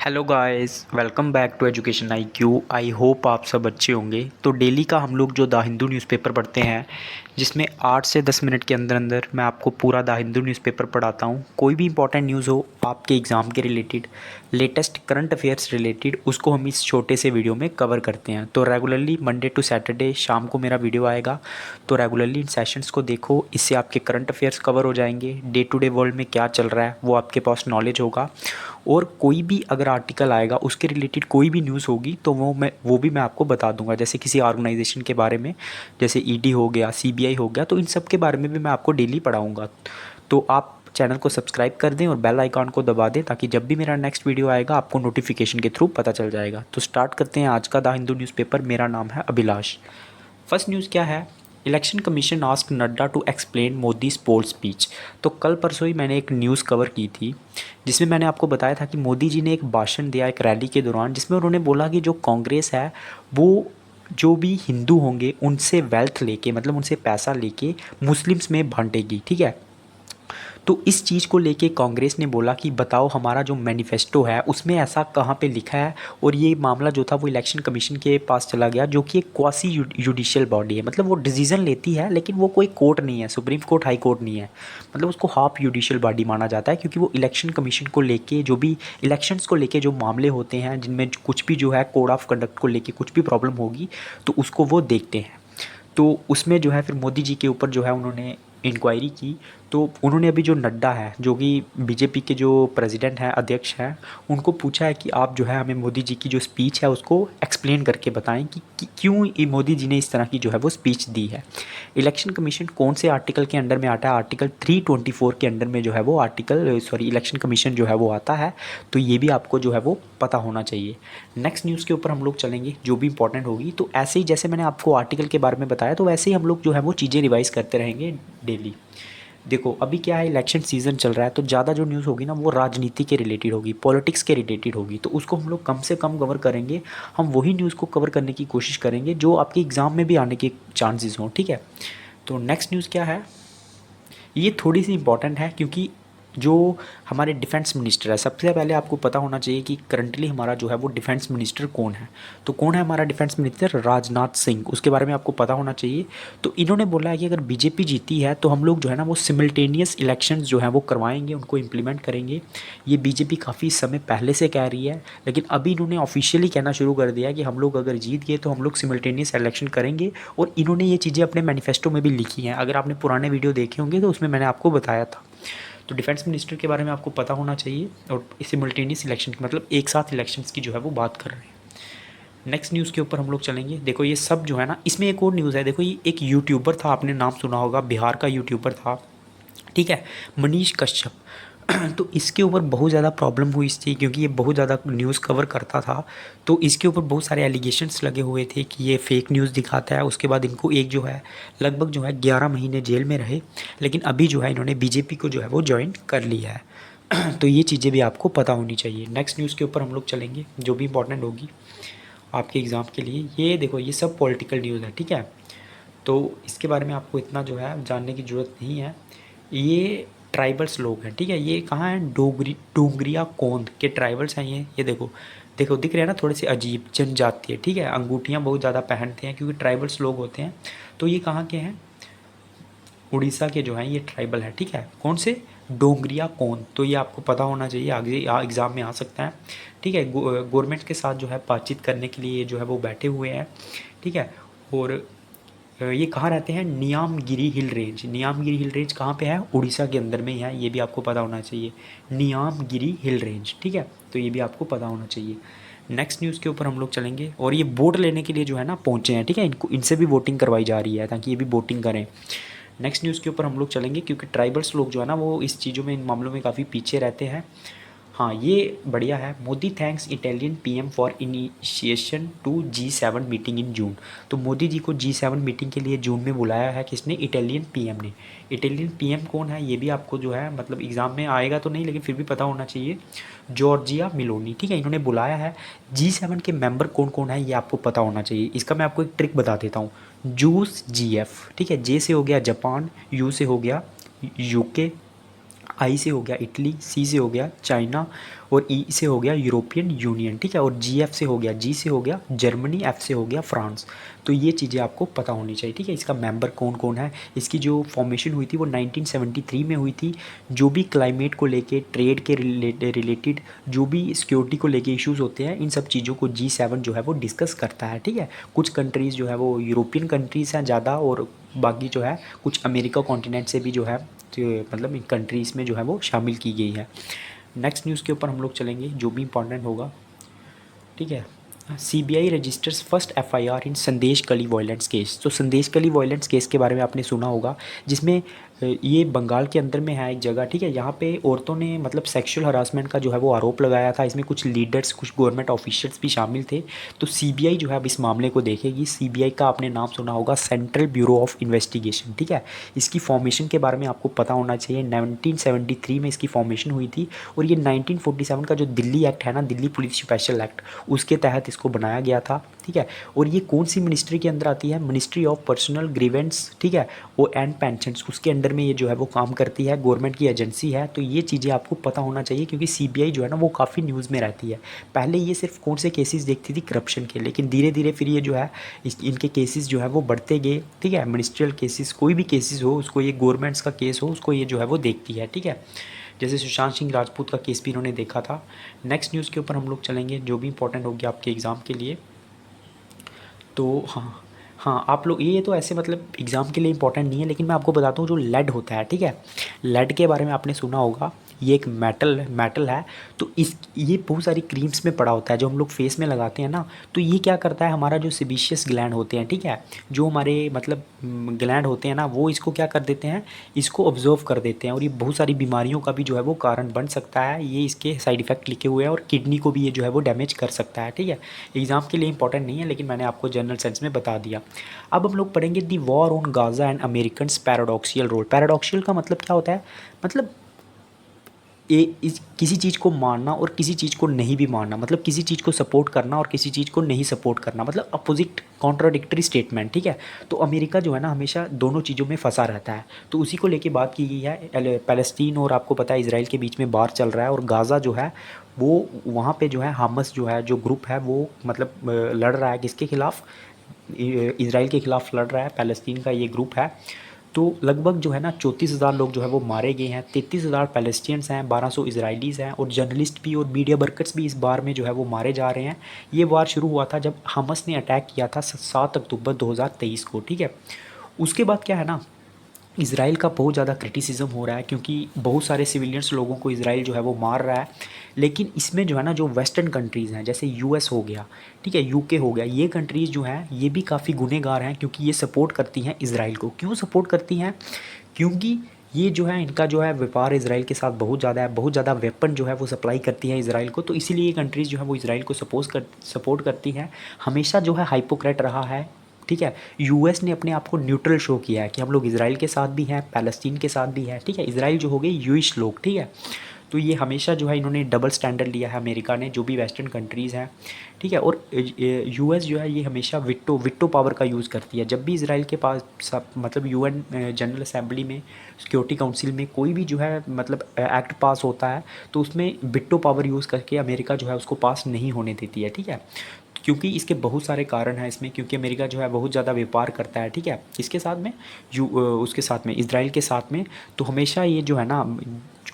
Hello guys, welcome back to education IQ। I hope आप सब अच्छे होंगे। तो डेली का हम लोग जो द हिंदू न्यूज़पेपर पढ़ते हैं, जिसमें 8 से 10 मिनट के अंदर अंदर मैं आपको पूरा द हिंदू न्यूज़पेपर पढ़ाता हूँ। कोई भी इंपॉर्टेंट न्यूज़ हो आपके एग्ज़ाम के related, latest current affairs related, उसको हम इस छोटे से वीडियो में कवर करते हैं। तो रेगुलरली मंडे टू सैटरडे शाम को मेरा वीडियो आएगा। तो रेगुलरली इन सेशंस को देखो, इससे आपके करंट अफेयर्स कवर हो जाएंगे। डे टू डे वर्ल्ड में क्या चल रहा है वो आपके पास नॉलेज होगा। और कोई भी अगर आर्टिकल आएगा उसके रिलेटेड कोई भी न्यूज़ होगी तो वो भी मैं आपको बता दूंगा। जैसे किसी ऑर्गेनाइजेशन के बारे में, जैसे ईडी हो गया, सीबीआई हो गया, तो इन सब के बारे में भी मैं आपको डेली पढ़ाऊंगा। तो आप चैनल को सब्सक्राइब कर दें और बेल आइकॉन को दबा दें, ताकि जब भी मेरा नेक्स्ट वीडियो आएगा आपको नोटिफिकेशन के थ्रू पता चल जाएगा। तो स्टार्ट करते हैं आज का द हिंदू न्यूज़पेपर। मेरा नाम है अभिलाष। फर्स्ट न्यूज़ क्या है? Election commission ask Nadda to explain Modi poll speech. तो कल परसों ही मैंने एक न्यूज़ कवर की थी, जिसमें मैंने आपको बताया था कि मोदी जी ने एक भाषण दिया एक रैली के दौरान, जिसमें उन्होंने बोला कि जो कांग्रेस है वो जो भी हिंदू होंगे उनसे वेल्थ लेके, मतलब उनसे पैसा लेके मुस्लिम्स में बांटेगी। ठीक है। तो इस चीज़ को लेके कांग्रेस ने बोला कि बताओ हमारा जो मैनिफेस्टो है उसमें ऐसा कहाँ पे लिखा है। और ये मामला जो था वो इलेक्शन कमीशन के पास चला गया, जो कि एक क्वासी जुडिशियल बॉडी है। मतलब वो डिसीजन लेती है लेकिन वो कोई कोर्ट नहीं है, सुप्रीम कोर्ट हाई कोर्ट नहीं है। मतलब उसको हाफ जुडिशियल बॉडी माना जाता है, क्योंकि वो इलेक्शन कमीशन को लेके जो भी इलेक्शंस को लेके जो मामले होते हैं, जिनमें कुछ भी जो है कोड ऑफ कंडक्ट को लेके कुछ भी प्रॉब्लम होगी तो उसको वो देखते हैं। तो उसमें जो है फिर मोदी जी के ऊपर जो है उन्होंने इंक्वायरी की। तो उन्होंने अभी जो नड्डा है, जो कि बीजेपी के जो प्रेसिडेंट हैं, अध्यक्ष हैं, उनको पूछा है कि आप जो है हमें मोदी जी की जो स्पीच है उसको एक्सप्लेन करके बताएं कि क्यों ये मोदी जी ने इस तरह की जो है वो स्पीच दी है। इलेक्शन कमीशन कौन से आर्टिकल के अंडर में आता है? आर्टिकल 324 के अंडर में जो है वो इलेक्शन कमीशन जो है वो आता है। तो ये भी आपको जो है वो पता होना चाहिए। नेक्स्ट न्यूज़ के ऊपर हम लोग चलेंगे जो भी इंपॉर्टेंट होगी। तो ऐसे ही जैसे मैंने आपको आर्टिकल के बारे में बताया, तो वैसे ही हम लोग जो है वो चीज़ें रिवाइज़ करते रहेंगे डेली। देखो अभी क्या है, इलेक्शन सीज़न चल रहा है, तो ज़्यादा जो न्यूज़ होगी ना वो राजनीति के रिलेटेड होगी, पॉलिटिक्स के रिलेटेड होगी। तो उसको हम लोग कम से कम कवर करेंगे। हम वही न्यूज़ को कवर करने की कोशिश करेंगे जो आपके एग्ज़ाम में भी आने के चांसेस हों। ठीक है। तो नेक्स्ट न्यूज़ क्या है? ये थोड़ी सी इंपॉर्टेंट है, क्योंकि जो हमारे डिफेंस मिनिस्टर है, सबसे पहले आपको पता होना चाहिए कि करंटली हमारा जो है वो डिफेंस मिनिस्टर कौन है। तो कौन है हमारा डिफेंस मिनिस्टर? राजनाथ सिंह। उसके बारे में आपको पता होना चाहिए। तो इन्होंने बोला है कि अगर बीजेपी जीती है तो हम लोग जो है ना वो सिमल्टेनियस इलेक्शंस जो है वो करवाएंगे, उनको इम्प्लीमेंट करेंगे। ये बीजेपी काफ़ी समय पहले से कह रही है, लेकिन अभी इन्होंने ऑफिशियली कहना शुरू कर दिया कि हम लोग अगर जीत गए तो हम लोग सिमल्टेनियस इलेक्शन करेंगे। और इन्होंने ये चीज़ें अपने मैनिफेस्टो में भी लिखी हैं। अगर आपने पुराने वीडियो देखे होंगे तो उसमें मैंने आपको बताया था। तो डिफेंस मिनिस्टर के बारे में आपको पता होना चाहिए। और सिमल्टेनियस इलेक्शन मतलब एक साथ इलेक्शंस की जो है वो बात कर रहे हैं। नेक्स्ट न्यूज़ के ऊपर हम लोग चलेंगे। देखो ये सब जो है ना, इसमें एक और न्यूज़ है। देखो ये एक यूट्यूबर था, आपने नाम सुना होगा, बिहार का यूट्यूबर था। ठीक है, मनीष कश्यप। तो इसके ऊपर बहुत ज़्यादा प्रॉब्लम हुई थी, क्योंकि ये बहुत ज़्यादा न्यूज़ कवर करता था। तो इसके ऊपर बहुत सारे एलिगेशंस लगे हुए थे कि ये फेक न्यूज़ दिखाता है। उसके बाद इनको एक जो है लगभग जो है 11 महीने जेल में रहे। लेकिन अभी जो है इन्होंने बीजेपी को जो है वो ज्वाइन कर लिया है। तो ये चीज़ें भी आपको पता होनी चाहिए। नेक्स्ट न्यूज़ के ऊपर हम लोग चलेंगे जो भी इंपॉर्टेंट होगी आपके एग्ज़ाम के लिए। ये देखो ये सब पॉलिटिकल न्यूज़ है। ठीक है। तो इसके बारे में आपको इतना जो है जानने की ज़रूरत नहीं है। ये ट्राइबल्स लोग हैं। ठीक है। ये कहाँ हैं? डोंगरिया कोंद के ट्राइबल्स हैं ये देखो, देखो दिख रहे हैं ना, थोड़े से अजीब जनजाति है। ठीक है। अंगूठियाँ बहुत ज़्यादा पहनते हैं क्योंकि ट्राइबल्स लोग होते हैं। तो ये कहाँ के हैं? उड़ीसा के जो हैं ये ट्राइबल है। ठीक है। कौन से? डोंगरिया कौन। तो ये आपको पता होना चाहिए, आगे एग्ज़ाम में आ सकता है। ठीक है। गवर्नमेंट के साथ जो है बातचीत करने के लिए जो है वो बैठे हुए हैं। ठीक है। और ये कहाँ रहते हैं? Niyamgiri hill range. Niyamgiri hill range कहाँ पे है? उड़ीसा के अंदर में ही है। ये भी आपको पता होना चाहिए, नियामगिरी हिल रेंज। ठीक है। तो ये भी आपको पता होना चाहिए। नेक्स्ट न्यूज़ के ऊपर हम लोग चलेंगे। और ये वोट लेने के लिए जो है ना पहुँचे हैं। ठीक है। इनको इनसे भी वोटिंग करवाई जा रही है ताकि ये भी वोटिंग करें। नेक्स्ट न्यूज़ के ऊपर हम लोग चलेंगे, क्योंकि ट्राइबल्स लोग जो है ना वो इस चीज़ों में, इन मामलों में काफ़ी पीछे रहते हैं। हाँ ये बढ़िया है। Modi thanks Italian PM for initiation to G7 meeting in June. तो मोदी जी को G7 मीटिंग के लिए जून में बुलाया है किसने? इटालियन पीएम ने। इटालियन पीएम कौन है ये भी आपको जो है मतलब एग्ज़ाम में आएगा तो नहीं, लेकिन फिर भी पता होना चाहिए। जॉर्जिया मिलोनी। ठीक है। इन्होंने बुलाया है। G7 के मेंबर कौन कौन है ये आपको पता होना चाहिए। इसका मैं आपको एक ट्रिक बता देता हूँ। Juice GF। ठीक है। जे से हो गया जापान, यू से हो गया यूके, आई से हो गया इटली, सी से हो गया चाइना और ई से हो गया यूरोपियन यूनियन, ठीक है। और जी एफ से हो गया, जी से हो गया जर्मनी, एफ से हो गया फ्रांस। तो ये चीज़ें आपको पता होनी चाहिए, ठीक है। इसका मेंबर कौन कौन है, इसकी जो फॉर्मेशन हुई थी वो 1973 में हुई थी। जो भी क्लाइमेट को लेके, ट्रेड के रिलेटेड जो भी सिक्योरिटी को लेके इश्यूज़ होते हैं, इन सब चीज़ों को G7 जो है वो डिस्कस करता है, ठीक है। कुछ कंट्रीज़ जो है वो यूरोपियन कंट्रीज़ हैं ज़्यादा, और बाकी जो है कुछ अमेरिका कॉन्टिनेंट से भी जो है मतलब इन कंट्रीज़ में जो है वो शामिल की गई है। नेक्स्ट न्यूज़ के ऊपर हम लोग चलेंगे जो भी इंपॉर्टेंट होगा, ठीक है। सीबीआई रजिस्टर्स फर्स्ट एफआईआर इन संदेश कली वायलेंस केस। तो संदेश कली वायलेंस केस के बारे में आपने सुना होगा, जिसमें ये बंगाल के अंदर में है एक जगह, ठीक है। यहाँ पे औरतों ने मतलब सेक्सुअल हरासमेंट का जो है वो आरोप लगाया था। इसमें कुछ लीडर्स, कुछ गवर्नमेंट ऑफिशियल्स भी शामिल थे। तो सीबीआई जो है अब इस मामले को देखेगी। सीबीआई का आपने नाम सुना होगा, सेंट्रल ब्यूरो ऑफ इन्वेस्टिगेशन, ठीक है। इसकी फॉर्मेशन के बारे में आपको पता होना चाहिए। 1973 में इसकी फॉर्मेशन हुई थी, और ये 1947 का जो दिल्ली एक्ट है ना, दिल्ली पुलिस स्पेशल एक्ट, उसके तहत इसको बनाया गया था, ठीक है। और ये कौन सी मिनिस्ट्री के अंदर आती है, मिनिस्ट्री ऑफ पर्सनल ग्रीवेंस, ठीक है, वो एंड पेंशन्स, उसके अंडर में ये जो है वो काम करती है। गवर्नमेंट की एजेंसी है। तो ये चीज़ें आपको पता होना चाहिए, क्योंकि सीबीआई जो है ना वो काफ़ी न्यूज़ में रहती है। पहले ये सिर्फ कौन से केसेस देखती थी, करप्शन के, लेकिन धीरे धीरे फिर ये जो है इनके केसेस जो है वो बढ़ते गए, ठीक है। मिनिस्ट्रियल केसेस, कोई भी केसेस हो उसको, ये गवर्नमेंट्स का केस हो उसको ये जो है वो देखती है, ठीक है। जैसे सुशांत सिंह राजपूत का केस भी इन्होंने देखा था। नेक्स्ट न्यूज़ के ऊपर हम लोग चलेंगे जो भी इंपॉर्टेंट होगी आपके एग्ज़ाम के लिए। तो हाँ, हाँ आप लोग, ये तो ऐसे मतलब एग्ज़ाम के लिए इंपॉर्टेंट नहीं है, लेकिन मैं आपको बताता हूँ जो लेड होता है, ठीक है। लेड के बारे में आपने सुना होगा, ये एक मेटल है। तो इस ये बहुत सारी क्रीम्स में पड़ा होता है जो हम लोग फेस में लगाते हैं ना। तो ये क्या करता है, हमारा जो सेबेशियस ग्लैंड होते हैं, ठीक है, जो हमारे मतलब ग्लैंड होते हैं ना, वो इसको क्या कर देते हैं, इसको ऑब्जर्व कर देते हैं, और ये बहुत सारी बीमारियों का भी जो है वो कारण बन सकता है। ये इसके साइड इफ़ेक्ट लिखे हुए हैं, और किडनी को भी ये जो है वो डैमेज कर सकता है, ठीक है। एग्ज़ाम के लिए इंपॉर्टेंट नहीं है, लेकिन मैंने आपको जनरल सेंस में बता दिया। अब हम लोग पढ़ेंगे the war on Gaza and American paradoxical role. Paradoxical का मतलब क्या होता है, मतलब किसी चीज़ को मानना और किसी चीज़ को नहीं भी मानना, मतलब किसी चीज़ को सपोर्ट करना और किसी चीज़ को नहीं सपोर्ट करना, मतलब अपोजिट कॉन्ट्राडिक्टरी स्टेटमेंट, ठीक है। तो अमेरिका जो है ना हमेशा दोनों चीज़ों में फंसा रहता है। तो उसी को लेके बात की गई है। पैलेस्टीन और आपको पता है इसराइल के बीच में बार चल रहा है, और गाज़ा जो है वो वहाँ पे जो है हमस जो है, जो ग्रुप है वो मतलब लड़ रहा है किसके खिलाफ, इसराइल के खिलाफ लड़ रहा है। पैलेस्टीन का ये ग्रुप है। तो लगभग जो है ना 34,000 लोग जो है वो मारे गए हैं। 33,000 पैलेस्टीनियंस हैं, 1200 इसराइलीज़ हैं, और जर्नलिस्ट भी और मीडिया वर्कर्स भी इस बार में जो है वो मारे जा रहे हैं। ये वार शुरू हुआ था जब हमस ने अटैक किया था 7 अक्टूबर 2023 को, ठीक है। उसके बाद क्या है ना, इसराइल का बहुत ज़्यादा क्रिटिसिज्म हो रहा है, क्योंकि बहुत सारे सिविलियंस लोगों को इसराइल जो है वो मार रहा है। लेकिन इसमें जो है ना जो वेस्टर्न कंट्रीज़ हैं, जैसे यूएस हो गया, ठीक है, यूके हो गया, ये कंट्रीज़ जो हैं ये भी काफ़ी गुनहगार हैं, क्योंकि ये सपोर्ट करती हैं इसराइल को। क्यों सपोर्ट करती हैं, क्योंकि ये जो है इनका जो है व्यापार इसराइल के साथ बहुत ज़्यादा है, बहुत ज़्यादा वेपन जो है वो सप्लाई करती है इसराइल को। तो इसीलिए ये कंट्रीज़ जो है वो इसराइल को सपोर्ट करती हैं। हमेशा जो है हाइपोक्रेट रहा है, ठीक है। यूएस ने अपने आप को न्यूट्रल शो किया है कि हम लोग इसराइल के साथ भी हैं, पैलेस्टीन के साथ भी हैं, ठीक है। इसराइल जो हो गई यूइश लोग, ठीक है। तो ये हमेशा जो है इन्होंने डबल स्टैंडर्ड लिया है अमेरिका ने, जो भी वेस्टर्न कंट्रीज़ हैं, ठीक है। और यूएस जो है ये हमेशा विट्टो पावर का यूज़ करती है। जब भी इसराइल के पास मतलब यूएन जनरल असेंबली में, सिक्योरिटी काउंसिल में कोई भी जो है मतलब एक्ट पास होता है, तो उसमें विट्टो पावर यूज़ करके अमेरिका जो है उसको पास नहीं होने देती है, ठीक है। क्योंकि इसके बहुत सारे कारण हैं इसमें, क्योंकि अमेरिका जो है बहुत ज़्यादा व्यापार करता है, ठीक है, इसके साथ में उसके साथ में इसराइल के साथ में। तो हमेशा ये जो है ना,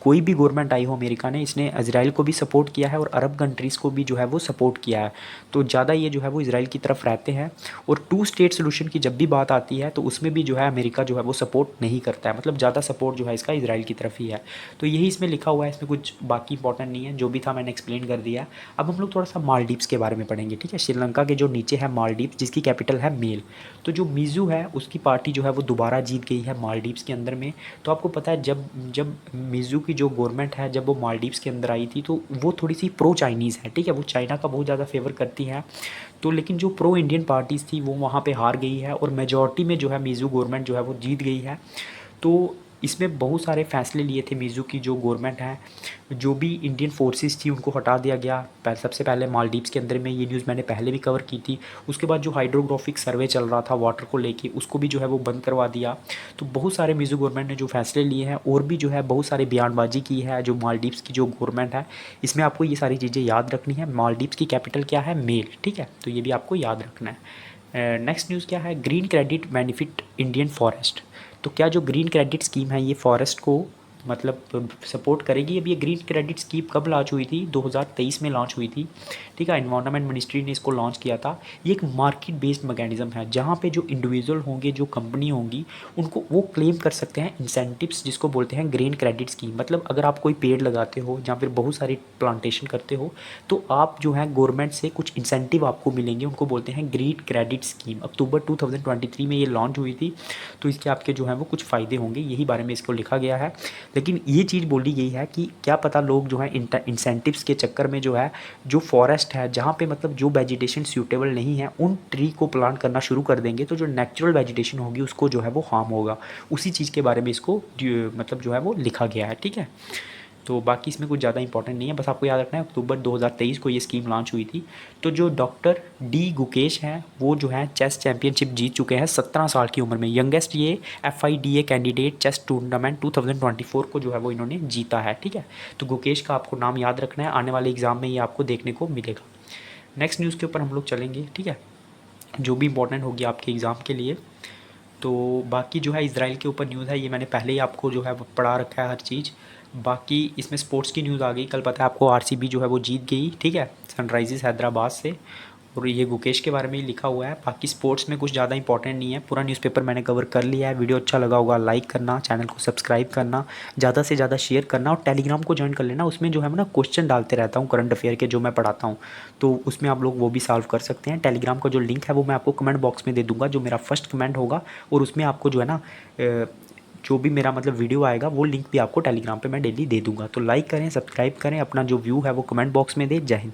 कोई भी गवर्नमेंट आई हो अमेरिका ने, इसने इसराइल को भी सपोर्ट किया है और अरब कंट्रीज़ को भी जो है वो सपोर्ट किया है। तो ज़्यादा ये जो है वो इसराइल की तरफ रहते हैं। और 2 स्टेट सोल्यूशन की जब भी बात आती है तो उसमें भी जो है अमेरिका जो है वो सपोर्ट नहीं करता है, मतलब ज़्यादा सपोर्ट जो है इसका इसराइल की तरफ ही है। तो यही इसमें लिखा हुआ है, इसमें कुछ बाकी इंपॉर्टेंट नहीं है, जो भी था मैंने एक्सप्लेन कर दिया। अब हम लोग थोड़ा सा मालदीव्स के बारे में पढ़ेंगे, ठीक है। श्रीलंका के जो नीचे है मालदीव्स, जिसकी कैपिटल है मेल। तो जो मीज़ू है उसकी पार्टी जो है वो दोबारा जीत गई है मालदीव्स के अंदर में। तो आपको पता है जब जब मीज़ू की जो गवर्नमेंट है, जब वो मालदीव्स के अंदर आई थी, तो वो थोड़ी सी प्रो चाइनीज़ है, ठीक है, वो चाइना का बहुत ज़्यादा फेवर करती है। तो लेकिन जो प्रो इंडियन पार्टीज़ थी वो वहाँ पे हार गई है, और मेजॉरिटी में जो है मीज़ू गवर्नमेंट जो है वो जीत गई है। तो इसमें बहुत सारे फैसले लिए थे मिज़ो की जो गवर्नमेंट है। जो भी इंडियन फोर्सेस थी उनको हटा दिया गया। सबसे पहले मालदीव्स के अंदर में, ये न्यूज़ मैंने पहले भी कवर की थी। उसके बाद जो हाइड्रोग्राफिक सर्वे चल रहा था वाटर को लेके, उसको भी जो है वो बंद करवा दिया। तो बहुत सारे मिज़ो गवर्नमेंट ने जो फैसले लिए हैं, और भी जो है बहुत सारे बयानबाजी की है जो मालदीव्स की जो गवर्नमेंट है। इसमें आपको ये सारी चीज़ें याद रखनी है। मालदीव्स की कैपिटल क्या है? मेल, ठीक है, तो ये भी आपको याद रखना है। नेक्स्ट न्यूज़ क्या है? Green credit benefit Indian forest. तो क्या जो ग्रीन क्रेडिट स्कीम है ये फॉरेस्ट को मतलब सपोर्ट करेगी? अब ये ग्रीन क्रेडिट स्कीम कब लॉन्च हुई थी? 2023 में लॉन्च हुई थी, ठीक है। इन्वायरमेंट मिनिस्ट्री ने इसको लॉन्च किया था। ये एक मार्केट बेस्ड मैकेनिज़्म है जहाँ पे जो इंडिविजुअल होंगे, जो कंपनी होंगी, उनको वो क्लेम कर सकते हैं इंसेंटिव्स, जिसको बोलते हैं ग्रीन क्रेडिट स्कीम। मतलब अगर आप कोई पेड़ लगाते हो या फिर बहुत सारी प्लांटेशन करते हो, तो आप जो है गवर्नमेंट से कुछ इंसेंटिव आपको मिलेंगे, उनको बोलते हैं ग्रीन क्रेडिट स्कीम। अक्टूबर 2023 में ये लॉन्च हुई थी। तो इसके आपके जो है वो कुछ फ़ायदे होंगे, यही बारे में इसको लिखा गया है। लेकिन ये चीज़ बोली गई है कि क्या पता लोग जो है इंसेंटिव्स के चक्कर में जो है, जो फॉरेस्ट है जहाँ पे मतलब जो वेजिटेशन सूटेबल नहीं है, उन ट्री को प्लांट करना शुरू कर देंगे, तो जो नेचुरल वेजिटेशन होगी उसको जो है वो हार्म होगा। उसी चीज़ के बारे में इसको मतलब जो है वो लिखा गया है, ठीक है। तो बाकी इसमें कुछ ज़्यादा इंपॉर्टेंट नहीं है, बस आपको याद रखना है अक्टूबर 2023 को ये स्कीम लॉन्च हुई थी। तो जो डॉक्टर डी गुकेश हैं वो जो है चेस चैम्पियनशिप जीत चुके हैं 17 साल की उम्र में। यंगेस्ट ये FIDA कैंडिडेट चेस टूर्नामेंट 2024 को जो है वो इन्होंने जीता है, ठीक है। तो गुकेश का आपको नाम याद रखना है, आने वाले एग्ज़ाम में ये आपको देखने को मिलेगा। नेक्स्ट न्यूज़ के ऊपर हम लोग चलेंगे, ठीक है, जो भी इंपॉर्टेंट होगी आपके एग्ज़ाम के लिए। तो बाकी जो है इसराइल के ऊपर न्यूज़ है, ये मैंने पहले ही आपको जो है वो पढ़ा रखा है हर चीज़। बाकी इसमें स्पोर्ट्स की न्यूज़ आ गई। कल पता है आपको RCB जो है वो जीत गई, ठीक है, सनराइज़र्स हैदराबाद से। और ये गुकेश के बारे में ही लिखा हुआ है। बाकी स्पोर्ट्स में कुछ ज़्यादा इंपॉर्टेंट नहीं है, पूरा न्यूज़पेपर मैंने कवर कर लिया है। वीडियो अच्छा लगा होगा लाइक करना, चैनल को सब्सक्राइब करना, ज़्यादा से ज़्यादा शेयर करना, और टेलीग्राम को ज्वाइन कर लेना। उसमें जो है ना क्वेश्चन डालते रहता हूँ करंट अफेयर के, जो मैं पढ़ाता हूँ, तो उसमें आप लोग वो भी सॉल्व कर सकते हैं। टेलीग्राम का जो लिंक है वो मैं आपको कमेंट बॉक्स में दे दूँगा, जो मेरा फर्स्ट कमेंट होगा, और उसमें आपको जो है ना जो भी मेरा मतलब वीडियो आएगा वो लिंक भी आपको टेलीग्राम पे मैं डेली दे दूँगा। तो लाइक करें, सब्सक्राइब करें, अपना जो व्यू है वो कमेंट बॉक्स में दें। जय हिंद।